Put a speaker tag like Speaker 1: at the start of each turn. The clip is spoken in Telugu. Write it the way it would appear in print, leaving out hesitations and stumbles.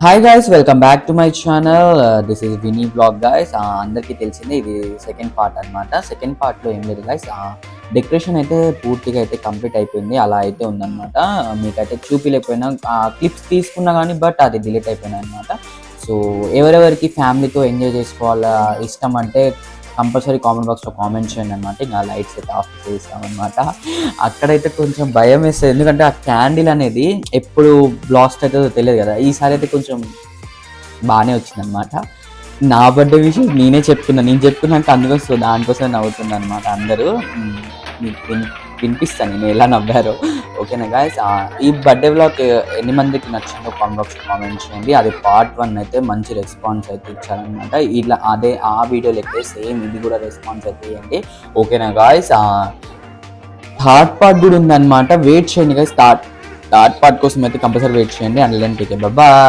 Speaker 1: Hi guys, welcome back to my channel. This is Vini blog guys. అందరికీ తెలిసిందే, ఇది సెకండ్ పార్ట్ అనమాట. సెకండ్ పార్ట్లో ఏం లేదు గైస్, డెకరేషన్ అయితే పూర్తిగా అయితే కంప్లీట్ అయిపోయింది. అలా అయితే ఉందన్నమాట. మీకైతే చూపిలేకపోయినా క్లిప్స్ తీసుకున్నా కానీ బట్ అది డిలీట్ అయిపోయినాయి అనమాట. సో ఎవరెవరికి ఫ్యామిలీతో ఎంజాయ్ చేసుకోవాలా ఇష్టం అంటే కంపల్సరీ కామెంట్ బాక్స్లో కామెంట్ చేయండి అనమాట. ఇంకా లైట్స్ అయితే ఆఫ్ చేసామన్నమాట. అక్కడైతే కొంచెం భయం వేస్తుంది, ఎందుకంటే ఆ క్యాండిల్ అనేది ఎప్పుడు బ్లాస్ట్ అవుతుందో తెలియదు కదా. ఈసారి అయితే కొంచెం బాగానే వచ్చిందనమాట. నా బర్త్డే విషయం నేను చెప్తున్నాక అందుకోసం దానికోసం నవ్వుతుంది అనమాట అందరూ. మీకు వినిపిస్తాను నేను ఎలా నవ్వారో. ఓకేనా గాయస్, ఈ బర్త్డే వ్లాగ్ ఎన్ని మందికి నచ్చిందో కామెంట్ బాక్స్లో కామెంట్ చేయండి. అది పార్ట్ 1 అయితే మంచి రెస్పాన్స్ అయితే ఇచ్చారనమాట. ఇలా అదే ఆ వీడియోలో అయితే సేమ్ ఇది కూడా రెస్పాన్స్ అయితే ఇవ్వండి. ఓకేనా గాయస్, థర్డ్ పార్ట్ కూడా ఉందన్నమాట. వెయిట్ చేయండి గాయస్. థర్డ్ పార్ట్ కోసం అయితే కంపల్సరీ వెయిట్ చేయండి. And take care, bye.